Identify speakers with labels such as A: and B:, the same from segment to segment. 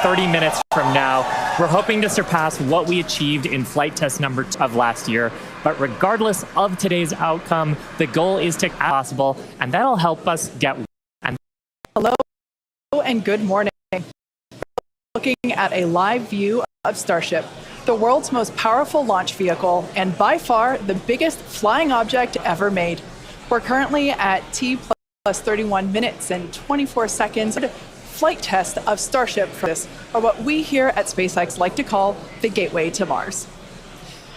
A: 30 minutes from now. We're hoping to surpass what we achieved in flight test number 2 of last year. But regardless of today's outcome, the goal is to possible, and that'll help us get.
B: Hello and good morning. Looking at a live view of Starship, the world's most powerful launch vehicle and by far the biggest flying object ever made. We're currently at T plus 31 minutes and 24 seconds. Flight test of Starship for this, or what we here at SpaceX like to call the gateway to Mars.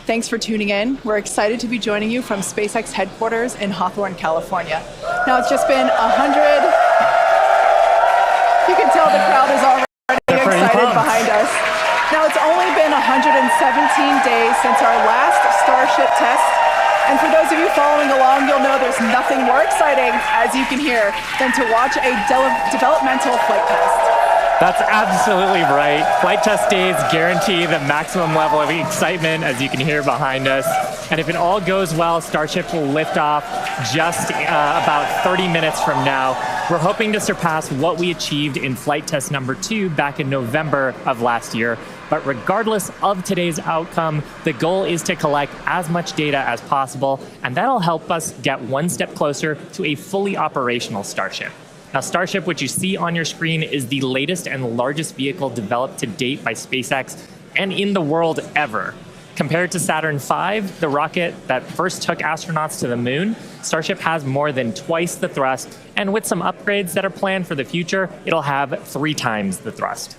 B: Thanks for tuning in. We're excited to be joining you from SpaceX headquarters in Hawthorne, California. Now it's just been 100. You can tell the crowd is already excited behind us. Now it's only been 117 days since our last Starship test. And for those of you following along, you'll know there's nothing more exciting, as you can hear, than to watch a developmental flight test.
A: That's absolutely right. Flight test days guarantee the maximum level of excitement, as you can hear behind us. And if it all goes well, Starship will lift off just about 30 minutes from now. We're hoping to surpass what we achieved in flight test number 2 back in November of last year. But regardless of today's outcome, the goal is to collect as much data as possible, and that'll help us get one step closer to a fully operational Starship. Now, Starship, which you see on your screen, is the latest and largest vehicle developed to date by SpaceX and in the world ever. Compared to Saturn V, the rocket that first took astronauts to the moon, Starship has more than twice the thrust, and with some upgrades that are planned for the future, it'll have 3 times the thrust.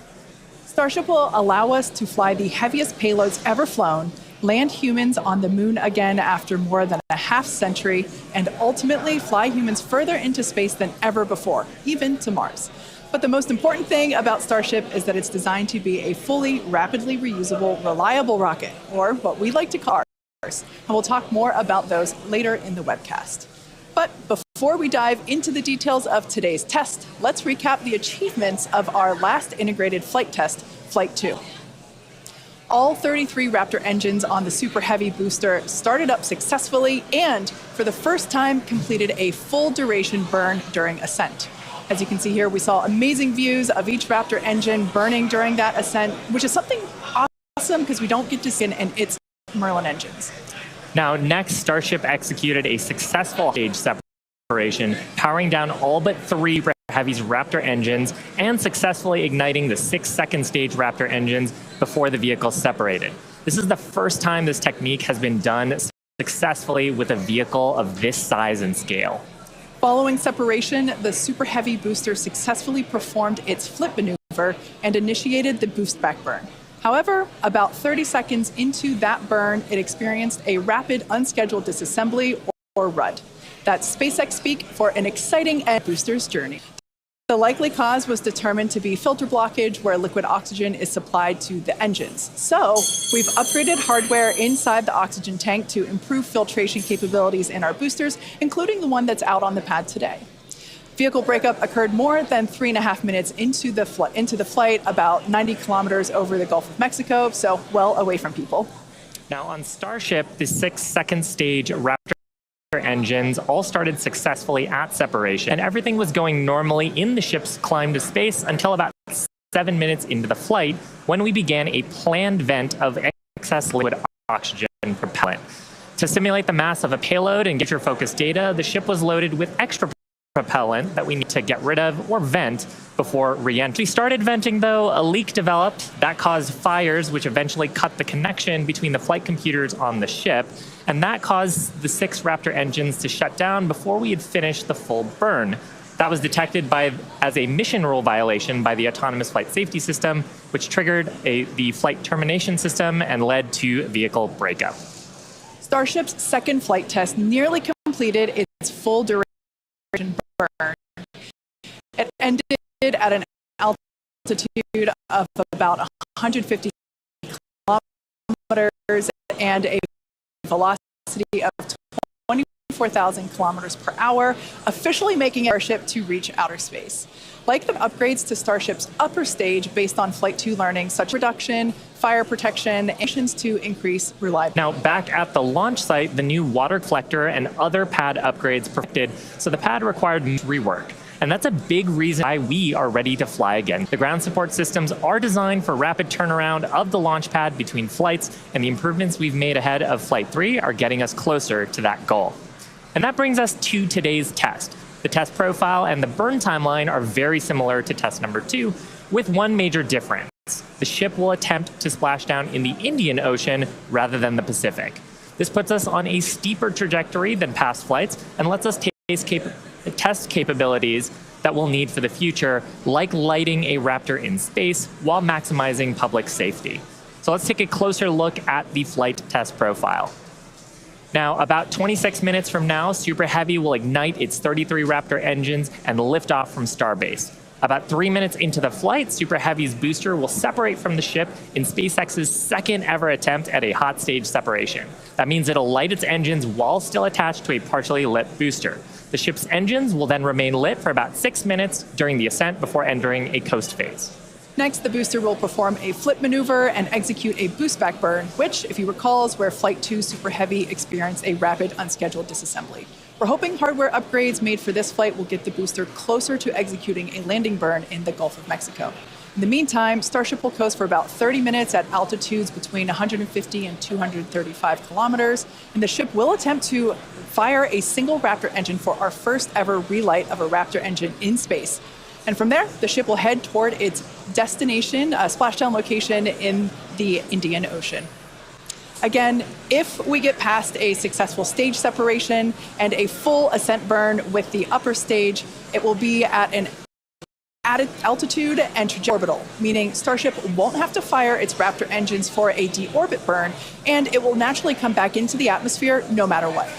B: Starship will allow us to fly the heaviest payloads ever flown, land humans on the moon again after more than a half-century, and ultimately fly humans further into space than ever before, even to Mars. But the most important thing about Starship is that it's designed to be a fully, rapidly reusable, reliable rocket, or what we like to call ours. And we'll talk more about those later in the webcast. But before we dive into the details of today's test, let's recap the achievements of our last integrated flight test, Flight 2. All 33 Raptor engines on the Super Heavy booster started up successfully and, for the first time, completed a full duration burn during ascent. As you can see here, we saw amazing views of each Raptor engine burning during that ascent, which is something awesome because we don't get to see in its Merlin engines.
A: Now, next, Starship executed a successful stage separation, powering down all but 3 Super Heavy's Raptor engines and successfully igniting the 6-second stage Raptor engines before the vehicle separated. This is the first time this technique has been done successfully with a vehicle of this size and scale.
B: Following separation, the Super Heavy booster successfully performed its flip maneuver and initiated the boost back burn. However, about 30 seconds into that burn, it experienced a rapid unscheduled disassembly, or RUD. That's SpaceX speak for an exciting end booster's journey. The likely cause was determined to be filter blockage, where liquid oxygen is supplied to the engines. So we've upgraded hardware inside the oxygen tank to improve filtration capabilities in our boosters, including the one that's out on the pad today. Vehicle breakup occurred more than 3.5 minutes into the flight, about 90 kilometers over the Gulf of Mexico, so well away from people.
A: Now on Starship, the 6-second stage Raptor engines all started successfully at separation, and everything was going normally in the ship's climb to space until about 7 minutes into the flight, when we began a planned vent of excess liquid oxygen propellant. To simulate the mass of a payload and get your focus data, the ship was loaded with extra propellant that we need to get rid of or vent before re-entry. We started venting, though, a leak developed that caused fires, which eventually cut the connection between the flight computers on the ship, and that caused the 6 Raptor engines to shut down before we had finished the full burn. That was detected as a mission rule violation by the Autonomous Flight Safety System, which triggered the flight termination system and led to vehicle breakup.
B: Starship's second flight test nearly completed its full duration burn. It ended at an altitude of about 150 kilometers and a velocity of 24,000 kilometers per hour, officially making Starship to reach outer space. Like the upgrades to Starship's upper stage based on Flight 2 learning, such reduction, fire protection, actions to increase reliability.
A: Now, back at the launch site, the new water collector and other pad upgrades perfected, so the pad required rework. And that's a big reason why we are ready to fly again. The ground support systems are designed for rapid turnaround of the launch pad between flights, and the improvements we've made ahead of Flight 3 are getting us closer to that goal. And that brings us to today's test. The test profile and the burn timeline are very similar to test number 2, with one major difference. The ship will attempt to splash down in the Indian Ocean rather than the Pacific. This puts us on a steeper trajectory than past flights and lets us test capabilities that we'll need for the future, like lighting a Raptor in space while maximizing public safety. So let's take a closer look at the flight test profile. Now, about 26 minutes from now, Super Heavy will ignite its 33 Raptor engines and lift off from Starbase. About 3 minutes into the flight, Super Heavy's booster will separate from the ship in SpaceX's second ever attempt at a hot stage separation. That means it'll light its engines while still attached to a partially lit booster. The ship's engines will then remain lit for about 6 minutes during the ascent before entering a coast phase.
B: Next, the booster will perform a flip maneuver and execute a boost back burn, which, if you recall, is where Flight 2 Super Heavy experienced a rapid unscheduled disassembly. We're hoping hardware upgrades made for this flight will get the booster closer to executing a landing burn in the Gulf of Mexico. In the meantime, Starship will coast for about 30 minutes at altitudes between 150 and 235 kilometers, and the ship will attempt to fire a single Raptor engine for our first ever relight of a Raptor engine in space. And from there, the ship will head toward its destination, splashdown location in the Indian Ocean. Again, if we get past a successful stage separation and a full ascent burn with the upper stage, it will be at an added altitude and trajectory orbital, meaning Starship won't have to fire its Raptor engines for a deorbit burn, and it will naturally come back into the atmosphere no matter what.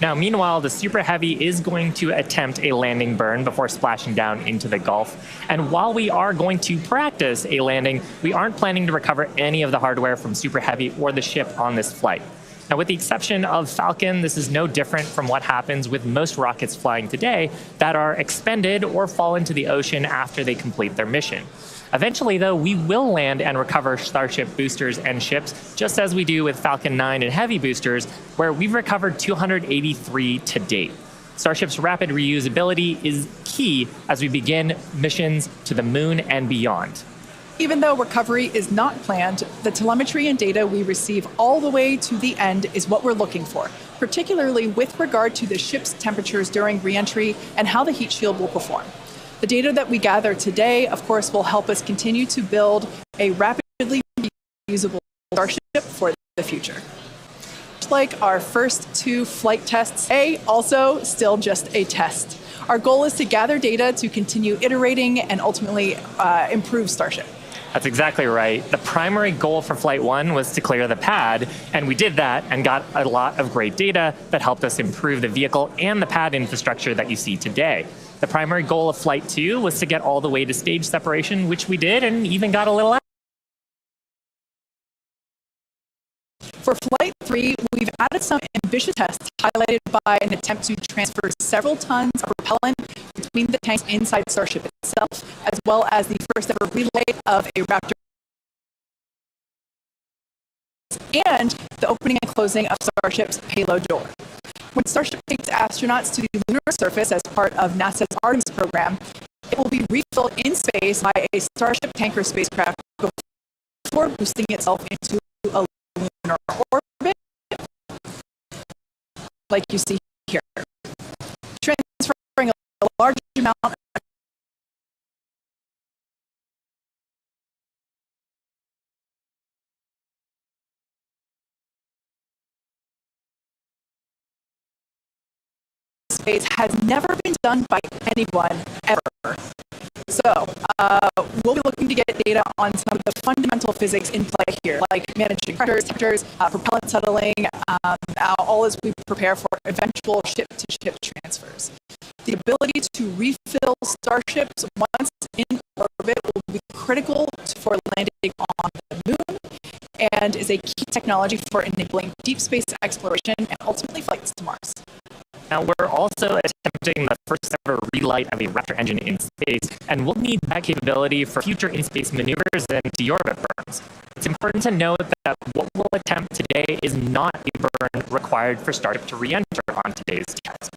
A: Now, meanwhile, the Super Heavy is going to attempt a landing burn before splashing down into the Gulf. And while we are going to practice a landing, we aren't planning to recover any of the hardware from Super Heavy or the ship on this flight. Now, with the exception of Falcon, this is no different from what happens with most rockets flying today that are expended or fall into the ocean after they complete their mission. Eventually, though, we will land and recover Starship boosters and ships, just as we do with Falcon 9 and Heavy boosters, where we've recovered 283 to date. Starship's rapid reusability is key as we begin missions to the moon and beyond.
B: Even though recovery is not planned, the telemetry and data we receive all the way to the end is what we're looking for, particularly with regard to the ship's temperatures during re-entry and how the heat shield will perform. The data that we gather today, of course, will help us continue to build a rapidly reusable Starship for the future. Just like our first 2 flight tests, also still just a test. Our goal is to gather data to continue iterating and ultimately improve Starship.
A: That's exactly right. The primary goal for Flight 1 was to clear the pad, and we did that and got a lot of great data that helped us improve the vehicle and the pad infrastructure that you see today. The primary goal of Flight 2 was to get all the way to stage separation, which we did, and even got a little out.
B: For Flight 3, we've added some ambitious tests highlighted by an attempt to transfer several tons of propellant between the tanks inside Starship itself, as well as the first ever relay of a Raptor and the opening and closing of Starship's payload door. When Starship takes astronauts to the lunar surface as part of NASA's Artemis program, it will be refilled in space by a Starship tanker spacecraft before boosting itself into a lunar orbit, like you see here, transferring a large amount of space has never been done by anyone ever. So we'll be looking to get data on some of the fundamental physics in play here, like managing pressures, temperatures, propellant settling, all as we prepare for eventual ship-to-ship transfers. The ability to refill starships once in orbit will be critical for landing on the moon and is a key technology for enabling deep space exploration and ultimately flights to Mars.
A: Now, we're also attempting the first ever relight of a Raptor engine in space, and we'll need that capability for future in-space maneuvers and deorbit burns. It's important to note that what we'll attempt today is not a burn required for Starship to re-enter on today's test.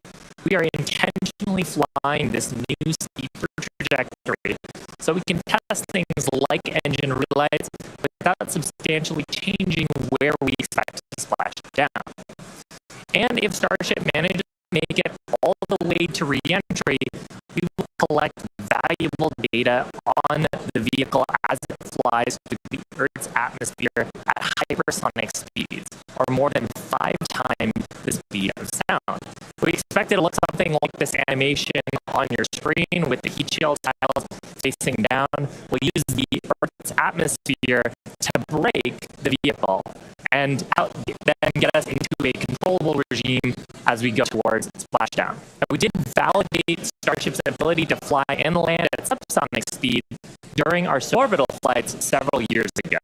A: We are intentionally flying this new steeper trajectory so we can test things like engine relights without substantially changing where we expect to splash down. And if Starship manages to make it all the way to re-entry, we will collect valuable data on the vehicle as it flies through the Earth's atmosphere at hypersonic speeds, or more than 5 times the speed of sound. We expect it to look something like this animation on your screen with the heat shield tiles facing down. We'll use the Earth's atmosphere to brake the vehicle and then get us into a controllable regime as we go towards splashdown. Now, we did validate Starship's ability to fly and land at subsonic speed during our suborbital flights several years ago,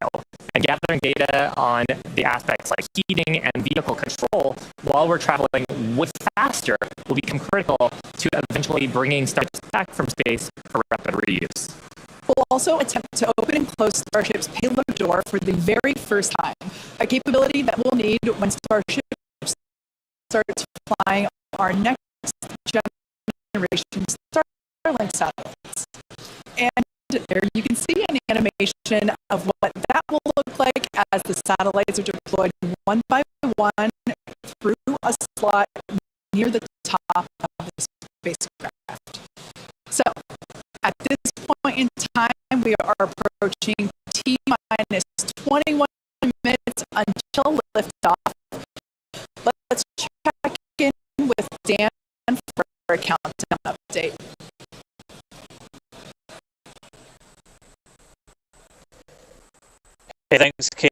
A: and gathering data on the aspects like heating and vehicle control while we're traveling way faster will become critical to eventually bringing Starships back from space for rapid reuse.
B: We'll also attempt to open and close Starship's payload door for the very first time, a capability that we'll need when Starship starts flying our next generation Starlink satellites. And there you can see an animation of what that will look like as the satellites are deployed one by one through a slot near the top of the spacecraft. So, at this point in time, we are approaching T-minus 21 minutes until liftoff. Let's check in with Dan for a countdown update.
C: Hey, thanks, Kate.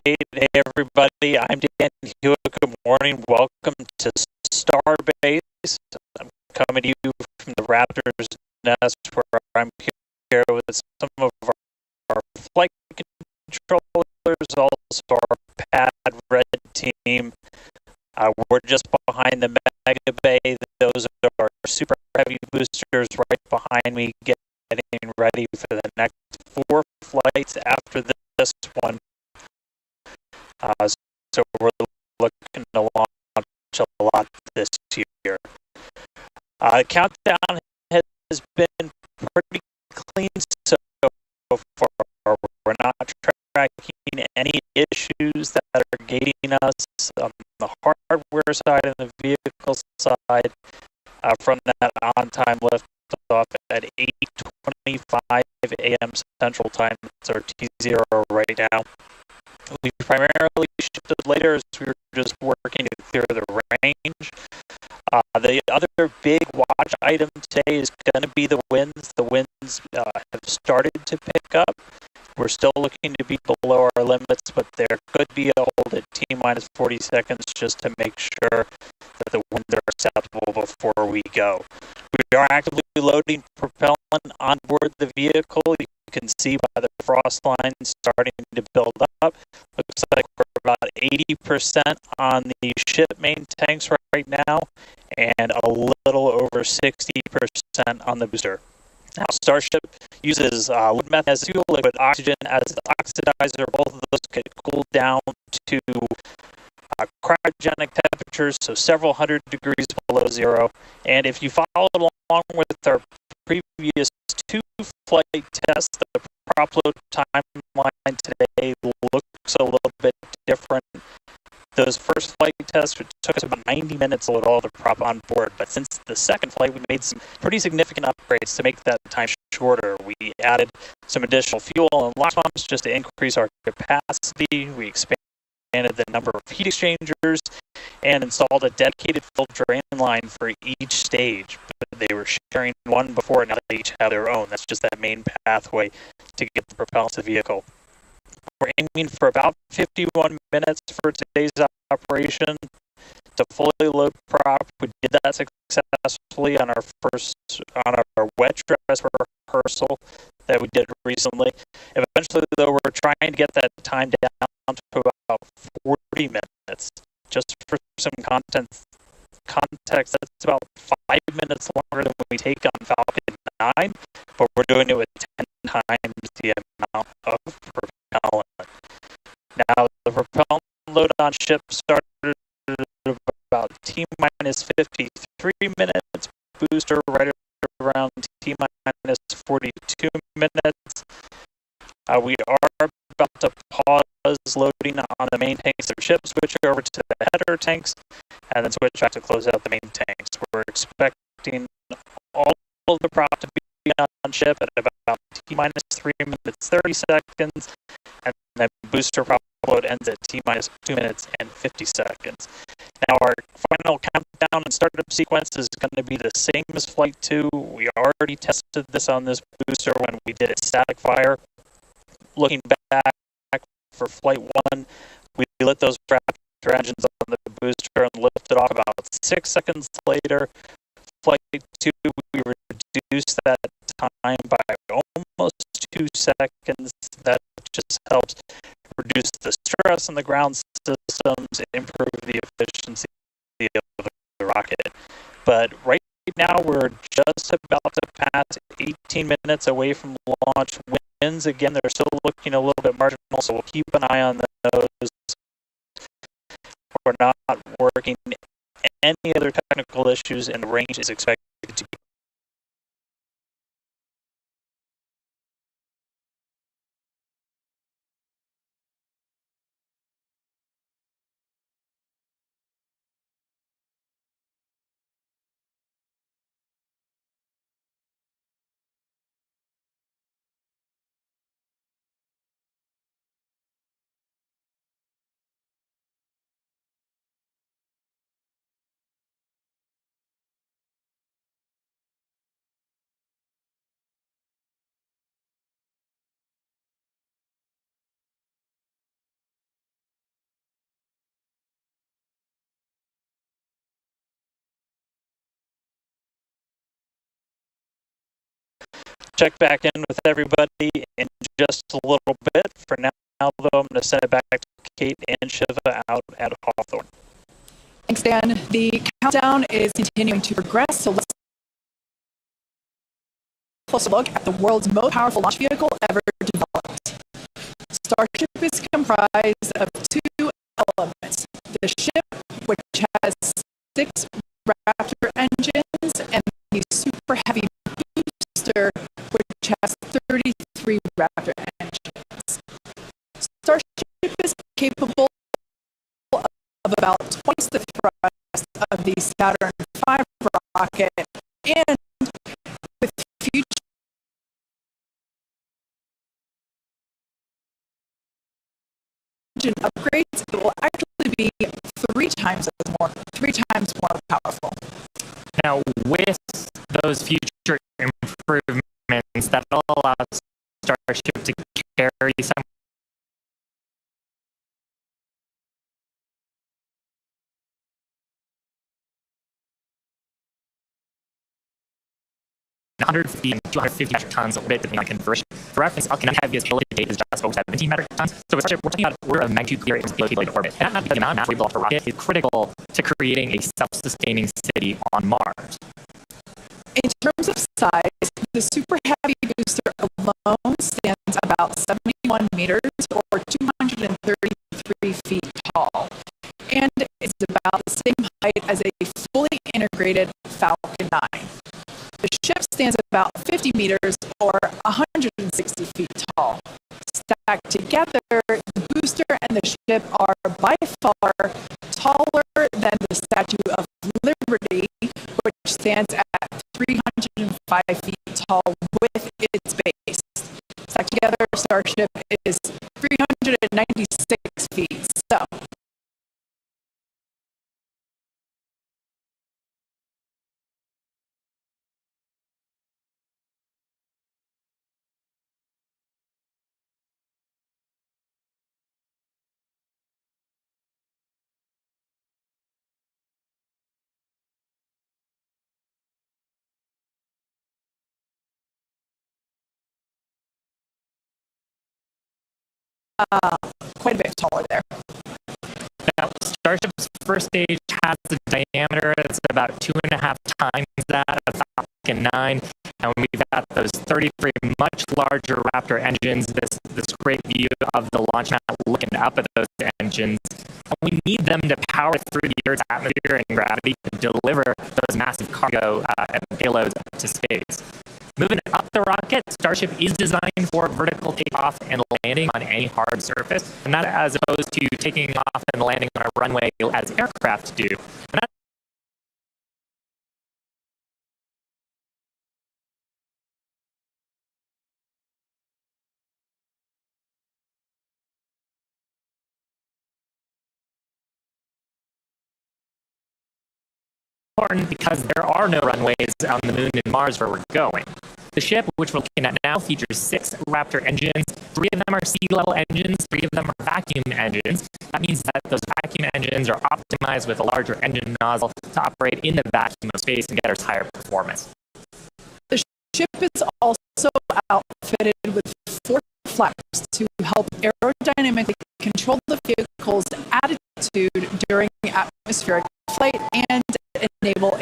C: Hey, everybody. I'm Dan Hewitt. Good morning. Welcome to Starbase. I'm coming to you from the Raptor's nest, where I'm here with some of our flight controllers, also our pad red team. We're just behind the Mega Bay. Those are our super heavy boosters right behind me, getting ready for the next 4 flights after this one. So we're looking to launch a lot this year. Countdown has been pretty clean so far. We're not tracking any issues that are gating us on the hardware side and the vehicle side from that on-time liftoff at 8:25 a.m. Central Time. It's our T0 right now. We primarily shifted later as we were just working to clear the range. The other big watch item today is going to be the winds. The winds have started to pick up. We're still looking to be below our limits, but there could be a hold at T-minus 40 seconds just to make sure that the winds are acceptable before we go. We are actively loading propellant on board the vehicle. You can see by the frost line starting to build up. Looks like we're about 80% on the ship main tanks right now, and a little over 60% on the booster. Now, Starship uses liquid methane as fuel, liquid oxygen as the oxidizer. Both of those get cooled down to cryogenic temperatures, so several hundred degrees below zero. And if you followed along with our previous 2 flight tests, the prop load timeline today looks a little bit different. Those first flight tests took us about 90 minutes to load all the prop on board, but since the second flight, we made some pretty significant upgrades to make that time shorter. We added some additional fuel and LOX pumps just to increase our capacity. We expanded the number of heat exchangers and installed a dedicated fuel drain line for each stage. But they were sharing one before, now they each have their own. That's just that main pathway to get the propellant to the vehicle. We're aiming for about 51 minutes for today's operation to fully load prop. We did that successfully on our wet dress rehearsal that we did recently. Eventually, though, we're trying to get that time down to about 40 minutes. Just for some context, that's about 5 minutes longer than we take on Falcon 9, but we're doing it with 10 times the amount of propellant. launch ship started at about T-minus 53 minutes, booster right around T-minus 42 minutes. We are about to pause loading on the main tanks of the ship, switch over to the header tanks, and then switch back to close out the main tanks. We're expecting all of the prop to be on ship at about T-minus 3 minutes 30 seconds, and then booster prop load ends at T-minus 2 minutes and 50 seconds. Now our final countdown and startup sequence is going to be the same as Flight 2. We already tested this on this booster when we did it static fire. Looking back for Flight 1, we lit those Raptor engines on the booster and lifted off about 6 seconds later. Flight 2, we reduced that time by almost 2 seconds. That just helps reduce the stress on the ground systems, improve the efficiency of the rocket. But right now, we're just about to pass 18 minutes away from launch. Winds, again, they're still looking a little bit marginal, so we'll keep an eye on those. We're not working any other technical issues, and the range is expected to be 'Check back in with everybody in just a little bit. For now, though, I'm going to send it back to Kate and Shiva out at Hawthorne.
B: Thanks, Dan. The countdown is continuing to progress, so let's take a closer look at the world's most powerful launch vehicle ever developed. Starship is comprised of two elements: the ship, which has 6 Raptor engines, and the super heavy booster, which has 33 Raptor engines. Starship is capable of about twice the thrust of the Saturn V rocket, and with future engine upgrades, it will actually be 3 times more powerful.
A: Now, with those future improvements, that'll allow Starship to carry some 150 and 250 metric tons of weight depending on conversion. For reference, our kinetic heaviest payload to date is just over 17 metric tons. So with Starship, we're talking about order of magnitude clear payload to orbit. And that the amount of mass we blow off the rocket is critical to creating a self-sustaining city on Mars.
B: In terms of size, the Super Heavy booster alone stands about 71 meters or 233 feet tall, and is about the same height as a fully integrated Falcon 9. The ship stands about 50 meters or 160 feet tall. Stacked together, the booster and the ship are by far taller than the Statue of Liberty, which stands at 305 feet tall with its base. Stacked together, Starship is 396 feet. So, quite a bit taller there.
A: Now, Starship's first stage has a diameter that's about 2.5 times that of Falcon 9, and we've got those 33 much larger Raptor engines, this great view of the launch mat looking up at those engines. And we need them to power through the Earth's atmosphere and gravity to deliver those massive cargo and payloads up to space. Moving up the rocket, Starship is designed for vertical takeoff and landing on any hard surface, and that as opposed to taking off and landing on a runway as aircraft do. And that's important because there are no runways on the moon and Mars where we're going. The ship, which we're looking at now, features 6 Raptor engines. 3 of them are sea-level engines, 3 of them are vacuum engines. That means that those vacuum engines are optimized with a larger engine nozzle to operate in the vacuum of space and get us higher performance.
B: The ship is also outfitted with 4 flaps to help aerodynamically control the vehicle's attitude during atmospheric flight and enable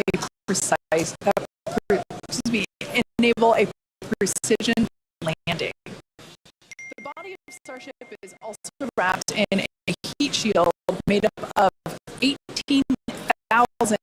B: a precision landing. The body of Starship is also wrapped in a heat shield made up of 18,000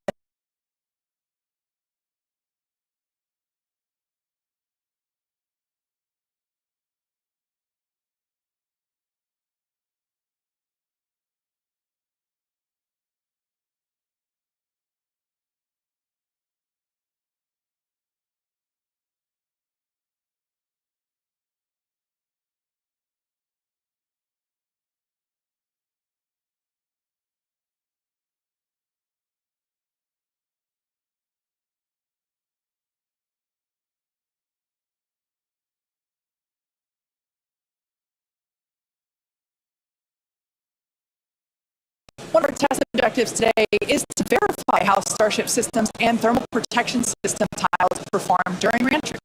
B: One of our test objectives today is to verify how Starship systems and thermal protection system tiles perform during reentry.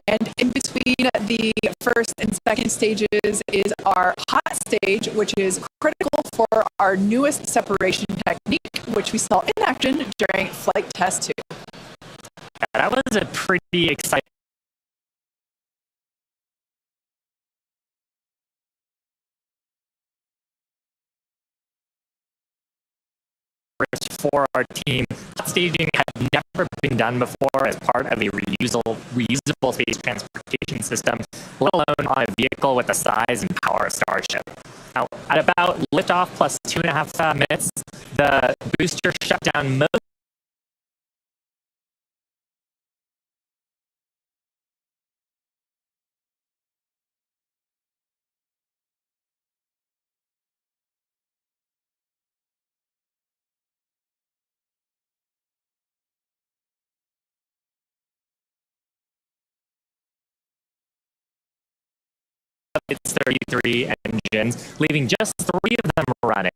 B: And in between the first and second stages is our hot stage, which is critical for our newest separation technique, which we saw in action during flight test 2.
A: That was a pretty exciting for our team. Staging had never been done before as part of a reusable space transportation system, let alone on a vehicle with the size and power of Starship. Now, at about liftoff plus 2.5 minutes, the booster shut down most of its 33 engines, leaving just 3 of them running.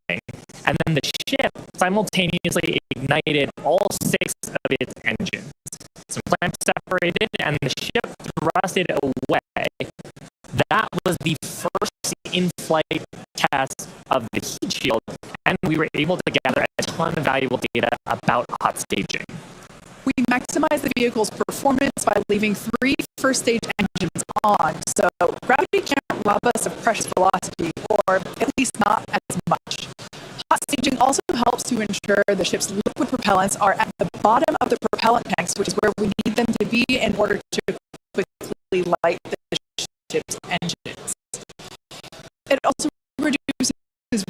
A: And then the ship simultaneously ignited all 6 of its engines. Some clamps separated, and the ship thrusted away. That was the first in-flight test of the heat shield, and we were able to gather a ton of valuable data about hot staging.
B: We maximize the vehicle's performance by leaving 3 first-stage engines on, so gravity can't rob us of precious velocity, or at least not as much. Hot staging also helps to ensure the ship's liquid propellants are at the bottom of the propellant tanks, which is where we need them to be in order to quickly light the ship's engines. It also reduces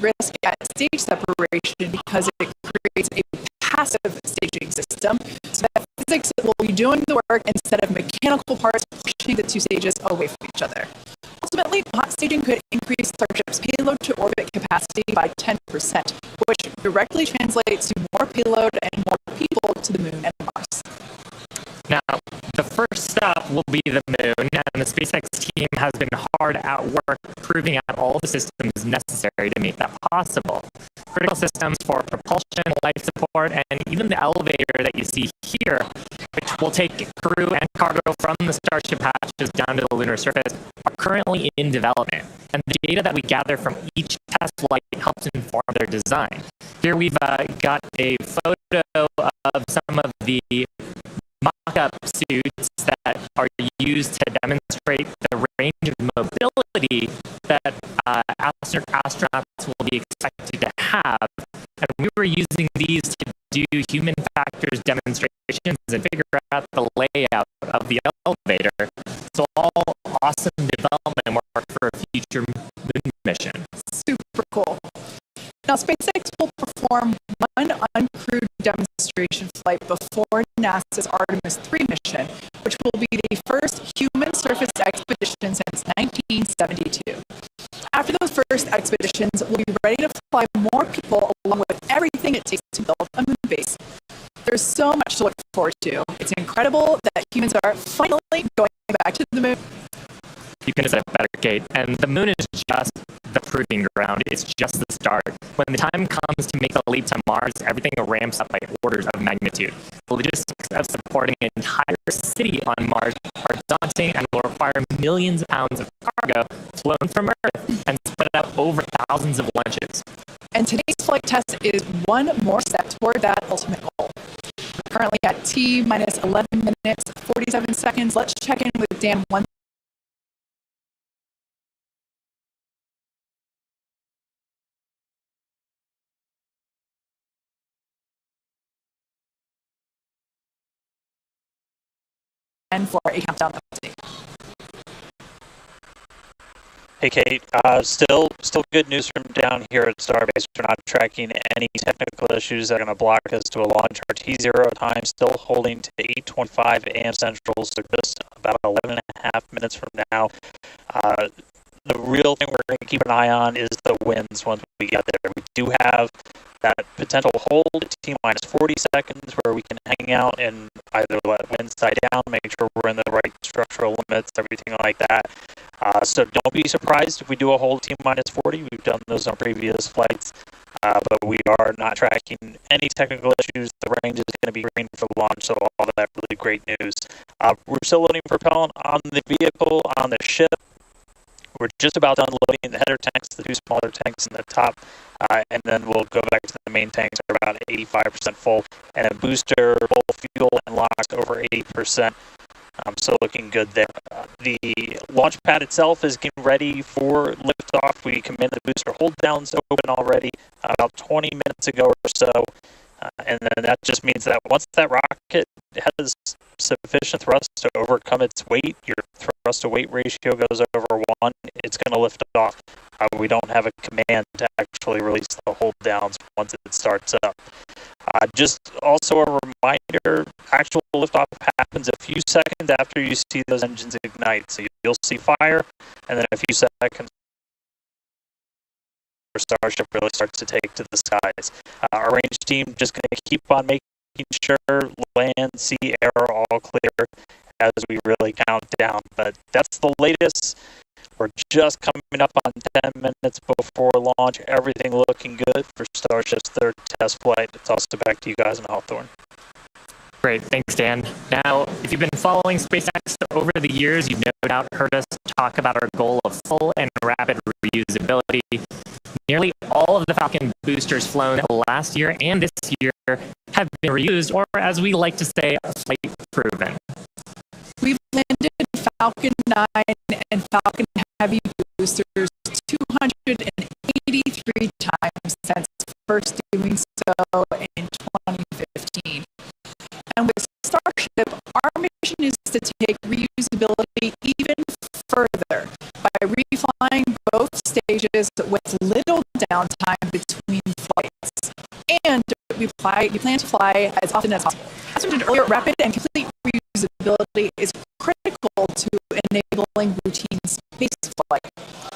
B: risk at stage separation because it creates a passive staging system, so that physics will be doing the work instead of mechanical parts pushing the 2 stages away from each other. Ultimately, hot staging could increase Starship's payload to orbit capacity by 10%, which directly translates to more payload and more people to the moon and Mars.
A: Now, the first stop will be the moon, and the SpaceX team has been hard at work proving out all the systems necessary to make that possible. Critical systems for propulsion, life support, and even the elevator that you see here, which will take crew and cargo from the Starship hatches down to the lunar surface, are currently in development. And the data that we gather from each test flight helps inform their design. Here we've got a photo of some of the mock-up suits that are used to demonstrate the range of mobility that astronauts will be expected to have. And we were using these to do human factors demonstrations and figure out the layout of the elevator. So all awesome development work for a future moon mission.
B: Super cool. Now, SpaceX will perform one uncrewed demonstration flight before NASA's Artemis 3 mission, which will be the first human surface expedition since 1972. After those first expeditions, we'll be ready to fly more people along with everything it takes to build a moon base. There's so much to look forward to. It's incredible that humans are finally going back to the moon.
A: You can have said it better, Kate. And the moon is just the proving ground. It's just the start. When the time comes to make the leap to Mars, everything ramps up by orders of magnitude. The logistics of supporting an entire city on Mars are daunting and will require millions of pounds of cargo flown from Earth and spread out over thousands of launches.
B: And today's flight test is one more step toward that ultimate goal. We're currently at T minus 11 minutes, 47 seconds. Let's check in with Dan one. And for a countdown update.
C: Hey Kate, still good news from down here at Starbase. We're not tracking any technical issues that are going to block us to a launch. Our T0 time still holding to 8:25 a.m. Central, so just about 11 and a half minutes from now. The real thing we're going to keep an eye on is the winds once we get there. We do have that potential hold at T-minus 40 seconds where we can hang out and either let winds die down, make sure we're in the right structural limits, everything like that. So don't be surprised if we do a hold T-minus 40. We've done those on previous flights, but we are not tracking any technical issues. The range is going to be green for launch, so all of that really great news. We're still loading propellant on the vehicle, on the ship. We're just about done loading the header tanks, the two smaller tanks in the top, and then we'll go back to the main tanks. They're about 85% full, and a booster, both fuel and LOX over 80%. So looking good there. The launch pad itself is getting ready for liftoff. We committed the booster hold downs open already about 20 minutes ago or so. And then that just means that once that rocket has sufficient thrust to overcome its weight, your thrust to weight ratio goes over 1, it's going to lift off. We don't have a command to actually release the hold downs once it starts up. Just also a reminder, actual liftoff happens a few seconds after you see those engines ignite. So you'll see fire, and then a few seconds Starship really starts to take to the skies. Our range team just going to keep on making sure land, sea, air are all clear as we really count down. But that's the latest. We're just coming up on 10 minutes before launch. Everything looking good for Starship's third test flight. It's also back to you guys in Hawthorne.
A: Great, thanks, Dan. Now, if you've been following SpaceX over the years, you've no doubt heard us talk about our goal of full and rapid reusability. Nearly all of the Falcon boosters flown last year and this year have been reused, or as we like to say, flight proven.
B: We've landed Falcon 9 and Falcon Heavy boosters 283 times since first doing so in 2015. And with Starship, our mission is to take reusability even further by reflying both stages with little downtime between flights. And we plan to fly as often as possible. As mentioned earlier, rapid and complete reusability is critical to enabling routine space flight.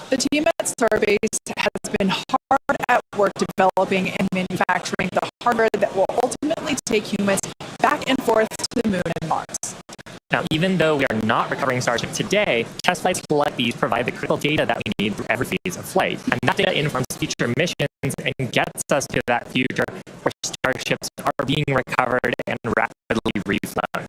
B: The team at Starbase has been hard at work developing and manufacturing the hardware that will ultimately take humans back and forth to the moon and Mars.
A: Now, even though we are not recovering Starship today, test flights like these provide the critical data that we need for every phase of flight. And that data informs future missions and gets us to that future where Starships are being recovered and rapidly reflown.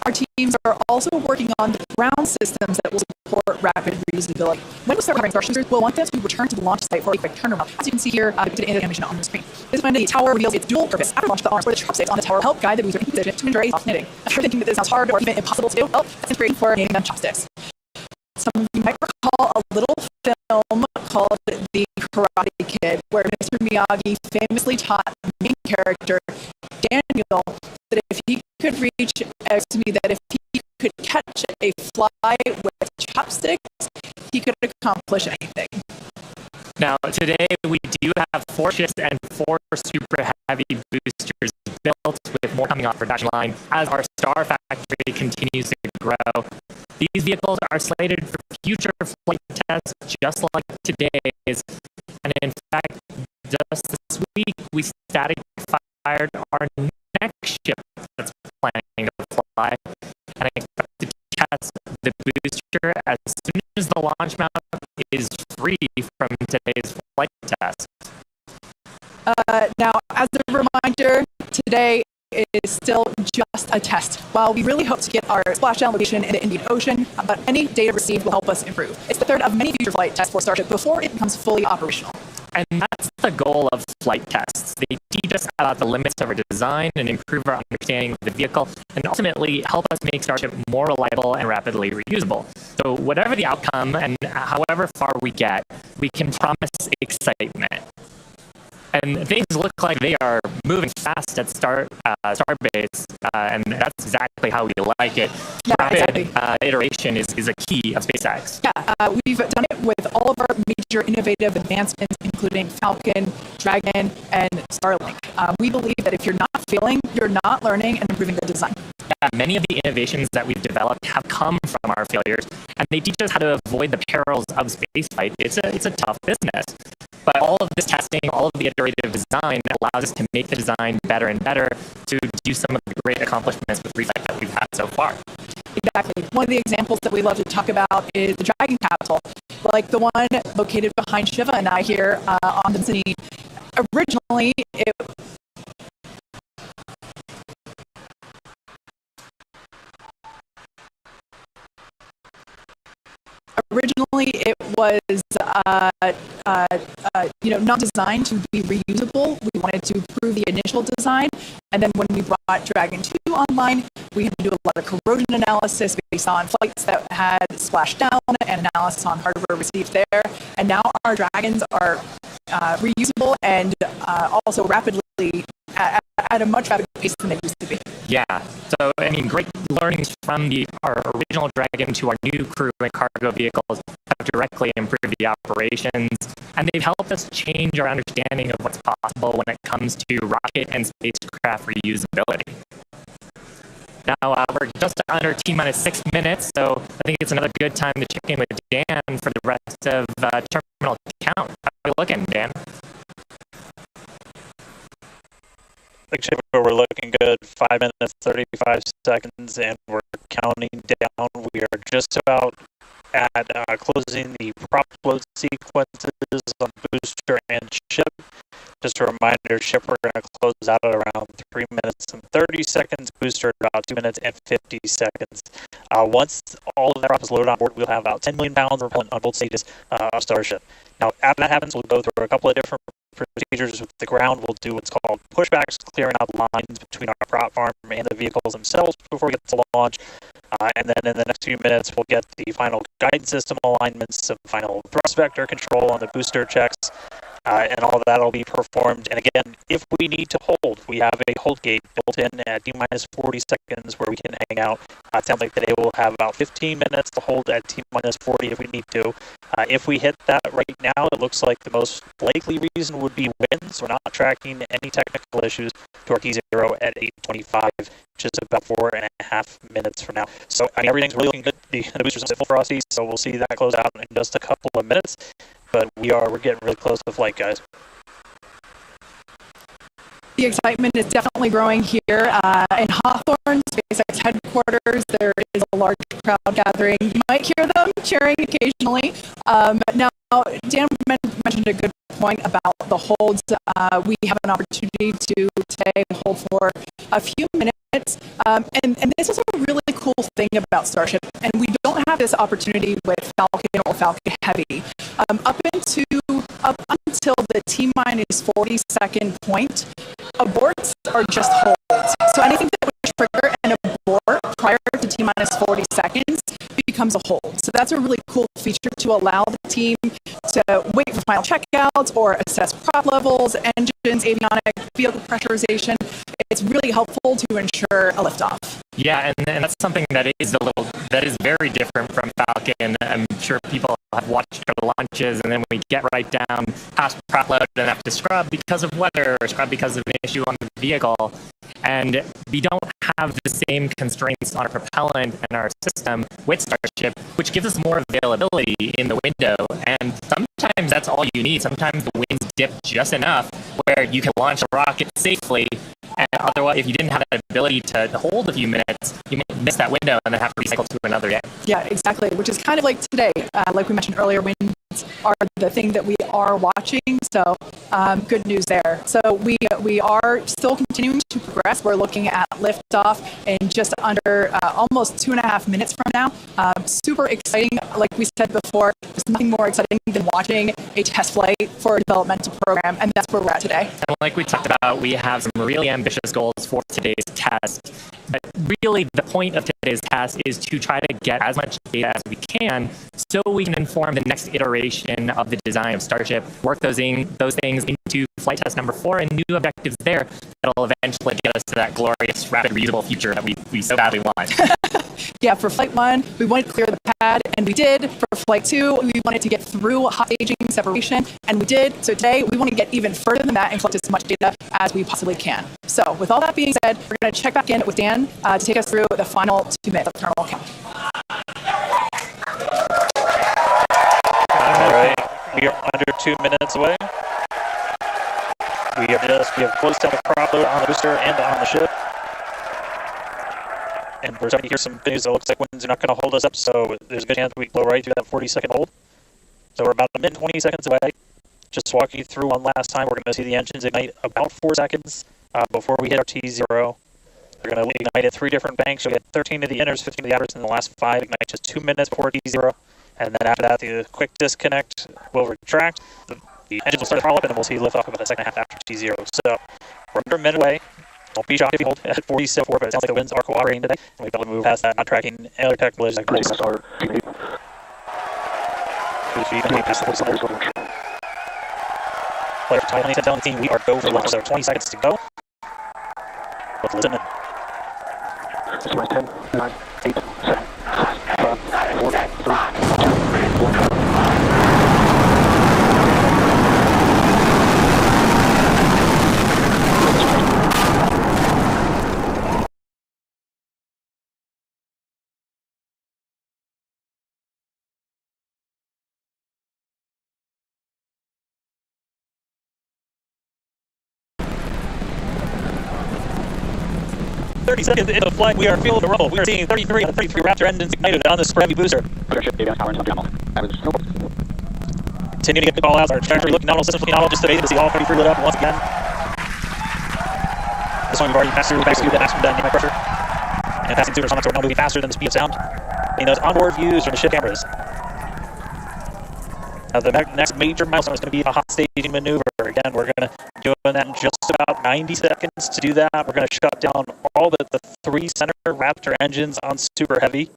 B: Our teams are also working on the ground systems that will support rapid reusability. When we start recovering Starships, we'll want them to return to the launch site for a quick turnaround. As you can see here, depicted in the animation on the screen. This is when the tower reveals its dual purpose. After launch, the arms or the chopsticks on the tower help guide the booster in position to ensure a soft landing. If you're thinking that this sounds hard or even impossible to do, well, that's inspiration for naming them chopsticks. Some of you might recall a little film called The Karate Kid, where Mr. Miyagi famously taught the main character, Daniel, that if he could that if he could catch a fly with chopsticks, he could accomplish anything.
A: Now, today we do have 4 ships and 4 super heavy boosters built, with more coming off production line as our Star Factory continues to grow. These vehicles are slated for future flight tests just like today's. And in fact, just this week, we static fired our next ship that's planning to fly, and I expect to test the booster as soon as the launch mount is free from today's flight test.
B: Now, as a reminder, today is still just a test. While we really hope to get our splashdown location in the Indian Ocean, but any data received will help us improve. It's the third of many future flight tests for Starship before it becomes fully operational.
A: And that's the goal of flight tests. They teach us about the limits of our design and improve our understanding of the vehicle, and ultimately help us make Starship more reliable and rapidly reusable. So whatever the outcome and however far we get, we can promise excitement. And things look like they are moving fast at Starbase, and that's exactly how we like it.
B: Yeah,
A: Rapid
B: exactly.
A: iteration is a key of SpaceX.
B: Yeah, we've done it with all of our major innovative advancements, including Falcon, Dragon, and Starlink. We believe that if you're not failing, you're not learning and improving the design.
A: Yeah, many of the innovations that we've developed have come from our failures, and they teach us how to avoid the perils of spaceflight. It's a tough business. But all of this testing, all of the iterative design allows us to make the design better and better to do some of the great accomplishments with reflight that we've had so far.
B: Exactly. One of the examples that we love to talk about is the Dragon capsule, like the one located behind Shiva and I here on the scene. Originally, it was not designed to be reusable. We wanted to improve the initial design, and then when we brought Dragon 2 online, we had to do a lot of corrosion analysis based on flights that had splashed down and analysis on hardware received there. And now our Dragons are reusable and also rapidly at a much rapid pace than they used to be.
A: Yeah, so I mean, great learnings from our original Dragon to our new crew and cargo vehicles have directly improved the operations, and they've helped us change our understanding of what's possible when it comes to rocket and spacecraft reusability. Now, we're just under T-minus 6 minutes, so I think it's another good time to check in with Dan for the rest of terminal count. How are we looking, Dan?
C: We're looking good. 5 minutes, 35 seconds, and we're counting down. We are just about at closing the prop load sequences on booster and ship. Just a reminder, ship we're going to close out at around 3 minutes and 30 seconds, booster at about 2 minutes and 50 seconds. Once all of that prop is loaded on board, we'll have about 10 million pounds of propellant on both stages of Starship. Now, after that happens, we'll go through a couple of different procedures with the ground. We'll do what's called pushbacks, clearing out lines between our prop farm and the vehicles themselves before we get to launch. And then in the next few minutes, we'll get the final guidance system alignments, some final thrust vector control on the booster checks, and all of that will be performed. And again, if we need to hold, we have a hold gate built in at T-minus 40 seconds where we can hang out. It sounds like today we'll have about 15 minutes to hold at T-minus 40 if we need to. If we hit that right now, it looks like the most likely reason would be winds. We're not tracking any technical issues to our T0 at 8:25, which is about 4.5 minutes from now. So, I mean, everything's really looking good. The boosters are full frosty, so we'll see that close out in just a couple of minutes. But we're getting really close to flight, guys.
B: The excitement is definitely growing here in Hawthorne, SpaceX headquarters. There is a large crowd gathering. You might hear them cheering occasionally. Now, Dan mentioned a good point about the holds. We have an opportunity to today hold for a few minutes. And this is a really cool thing about Starship. And we don't have this opportunity with Falcon or Falcon Heavy. Up until the T-minus 40 second point, aborts are just holds. So anything that would trigger an abort prior to T-minus 40 seconds becomes a hold. So that's a really cool feature to allow the team to wait for final checkouts or assess prop levels, engines, avionic, vehicle pressurization. It's really helpful to ensure a liftoff.
A: Yeah, and that's something that is very different from Falcon. I'm sure people have watched our launches, and then we get right down past prop load and have to scrub because of weather or scrub because of an issue on the vehicle. And we don't have the same constraints on our propellant and our system with Starship, which gives us more availability in the window. And sometimes that's all you need. Sometimes the winds dip just enough where you can launch a rocket safely. And otherwise, if you didn't have that ability to hold a few minutes, you might miss that window and then have to recycle to another day.
B: Yeah, exactly, which is kind of like today. Like we mentioned earlier, winds are the thing that we are watching, so good news there. So we are still continuing to progress. We're looking at liftoff in just under almost 2.5 minutes from now. Super exciting. Like we said before, there's nothing more exciting than watching a test flight for a developmental program, and that's where we're at today.
A: And like we talked about, we have some really ambitious goals for today's test. But really, the point of today's test is to try to get as much data as we can so we can inform the next iteration of the design of Starship, work those things into flight test number 4 and new objectives there that'll eventually get us to that glorious, rapid, reusable future that we so badly want.
B: Yeah, for Flight 1, we wanted to clear the pad, and we did. For Flight 2, we wanted to get through hot staging separation, and we did. So today, we want to get even further than that and collect as much data as we possibly can. So with all that being said, we're going to check back in with Dan to take us through the final 2 minutes of terminal count.
C: All right, we are under 2 minutes away. We have closed down the prop load on the booster and on the ship. And we're starting to hear some good news. It looks like winds are not going to hold us up, so there's a good chance we blow right through that 40-second hold. So we're about a minute and 20 seconds away. Just walking you through one last time, we're going to see the engines ignite about 4 seconds before we hit our T0. They're going to ignite at 3 different banks. You'll get 13 of the inners, 15 of the outers, and the last 5 ignite just 2 minutes before T0. And then after that, the quick disconnect will retract. The engines will start to throttle up, and then we'll see liftoff about a second and a half after T0. So we're under a minute away. Don't be shocked if you hold at 47.4, but it sounds like the winds are cooperating today. And we've got to move past that, not tracking other technical issues. Player 20 telling the team we are go for launch. There are 20 seconds to go. Let's listen in.
D: This is my 10, 9, 8, 7, 6, 5, 4, 3, 2, 1.
C: 30 seconds into flight, we are fueled to rumble. We are seeing 33 out of 33 Raptor engines ignited on this heavy booster. Continuing to get call outs. Our trajectory looking nominal, systems looking nominal, just amazing to see all 33 lit up once again. This one we've already passed through the maximum dynamic pressure. And passing supersonic, so we're now moving faster than the speed of sound. In those onboard views from the ship cameras. Now the next major milestone is going to be a hot staging maneuver. Again, we're going to be doing that in just about 90 seconds. To do that, we're going to shut down all but the 3 center Raptor engines on super heavy.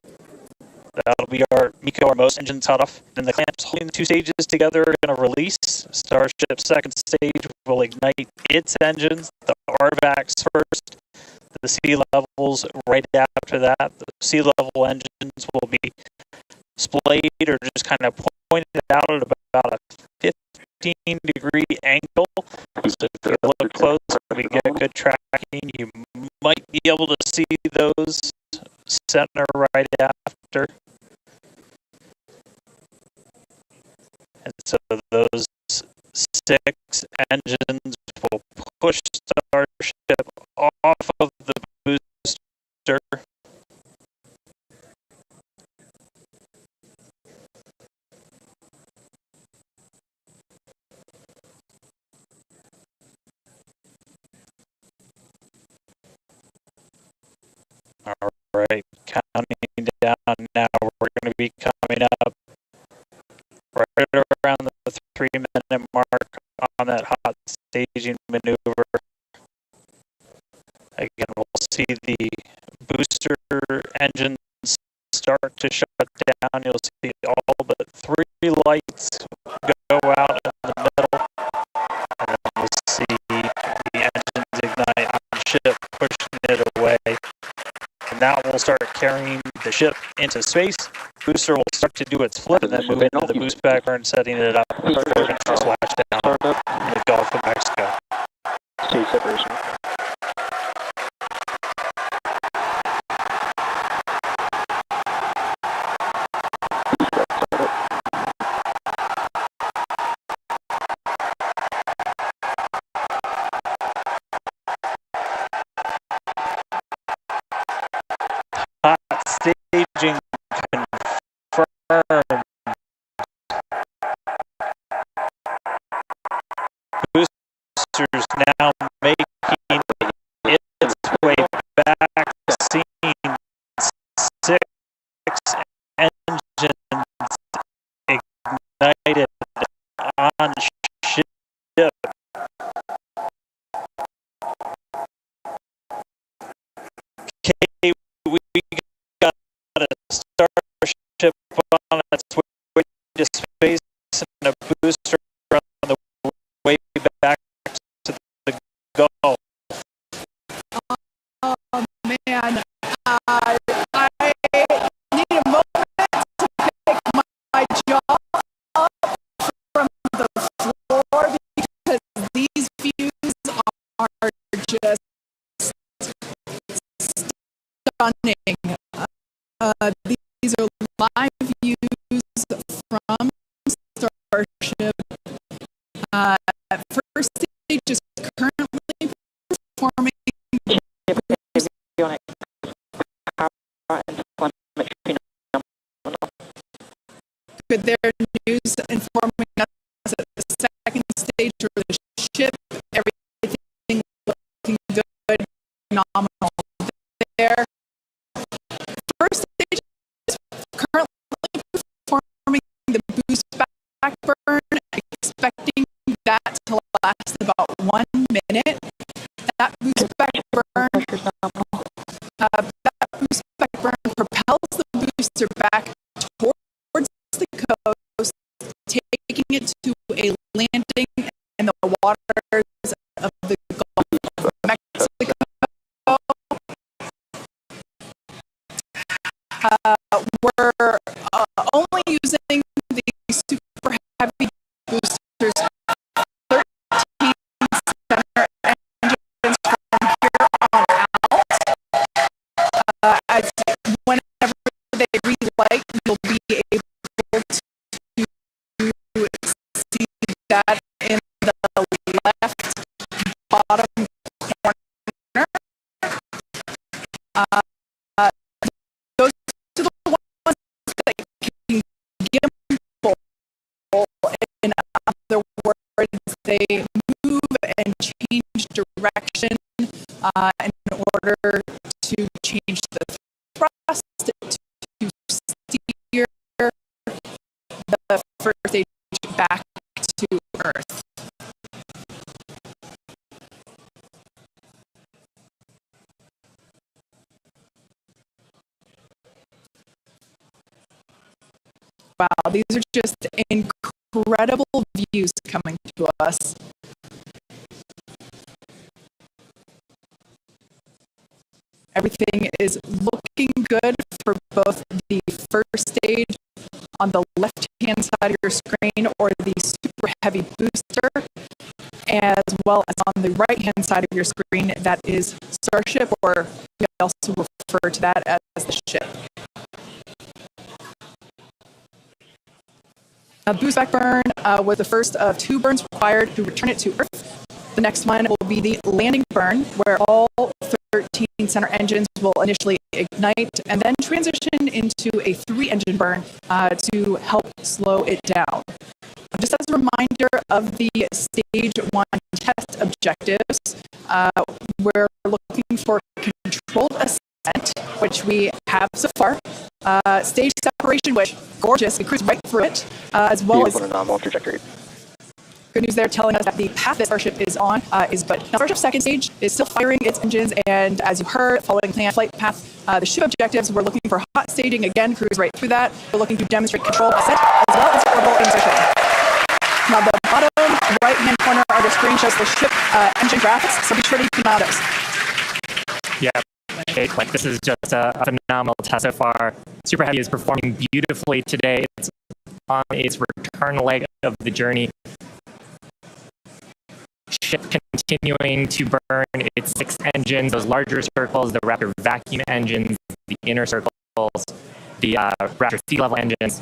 C: That'll be our MECO, our most engines hot off. Then the clamps holding the 2 stages together are going to release. Starship's second stage will ignite its engines. The RVACs first. The sea levels right after that. The sea level engines will be splayed or just kind of pointed out at about a 15-degree angle. So if you look close, we get good tracking. You might be able to see those center right after. And so those 6 engines will push Starship off of the booster. All right, counting down now. We're going to be coming up right around the 3-minute mark on that hot staging maneuver. Again, we'll see the booster engines start to shut down. You'll see all but 3 lights go carrying the ship into space. Booster will start to do its flip and then move into the boost back burn, setting it up for splashdown in the Gulf of Mexico.
D: Stage separation.
C: Hot staging confirmed. Boosters now making its way back, seeing 6 engines ignited on ship. Okay, we got a Starship on its way to space and a booster on the way back to the Gulf.
B: Oh man, I need a moment to pick my jaw up from the floor because these views are just stunning. These are live views from Starship. First stage is currently performing. Good, their news informing us at the second stage of the ship, everything looking good, phenomenal there. First stage is currently performing the boost back burn, expecting that to last about 1 minute. That boost back burn propels the booster back towards the coast, taking it to a landing in the waters of the Gulf of Mexico. We're only using the super heavy boosters, 13 center engines from here on out. As whenever they relight, you'll be able to see that in the left bottom corner. Those are the ones that can gimbal. In other words, they move and change direction in order to change the thrust to steer the first stage back to Earth. Wow, these are just incredible views coming to us. Everything is looking good for both the first stage on the left-hand side of your screen or the super heavy booster, as well as on the right-hand side of your screen that is Starship, or we also refer to that as the ship. Boost back burn was the first of 2 burns required to return it to Earth. The next one will be the landing burn, where all 13 center engines will initially ignite and then transition into a 3-engine burn to help slow it down. Just as a reminder of the Stage 1 test objectives, we're looking for controlled ascent, which we have so far. Stage separation, which gorgeous, we cruise right through it, as well as
D: trajectory.
B: good news there telling us that the path that Starship is on is good. Now, Starship's second stage is still firing its engines, and as you heard, following planned flight path, the ship objectives, we're looking for hot staging, again, cruise right through that. We're looking to demonstrate controlled ascent, as well as orbital insertion. Now, the bottom right-hand corner of the screen shows the ship engine graphics, so be sure to keep an eye on those.
A: Yeah, shape. Like, this is just a phenomenal test so far. Super Heavy is performing beautifully today. It's on its return leg of the journey. Ship continuing to burn its 6 engines, those larger circles, the Raptor vacuum engines, the inner circles, the Raptor sea level engines.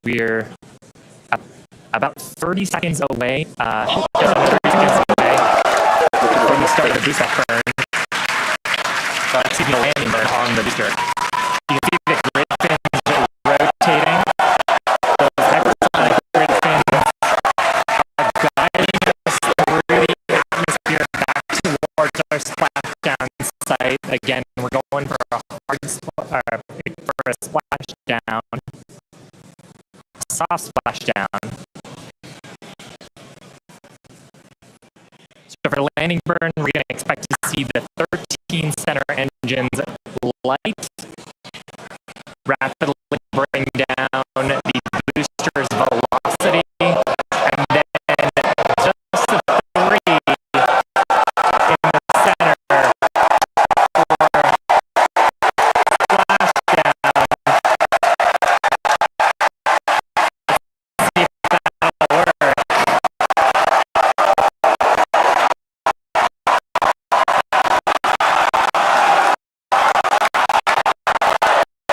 A: We're about 30 seconds away, just under 30 seconds away from the start of the boost up burn. Excuse me, the landing burn on the booster. You can see the grid fins rotating. Those hypersonic grid fins are guiding us through the atmosphere back towards our splashdown site. Again, we're going for a splashdown, soft splashdown. So for landing burn, we're going to expect to see the 13 center engines light, rapidly bring down the booster's velocity, and then just the 3 in the center for splashdown. Let's see if that'll work.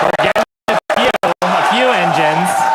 A: We're getting a few engines.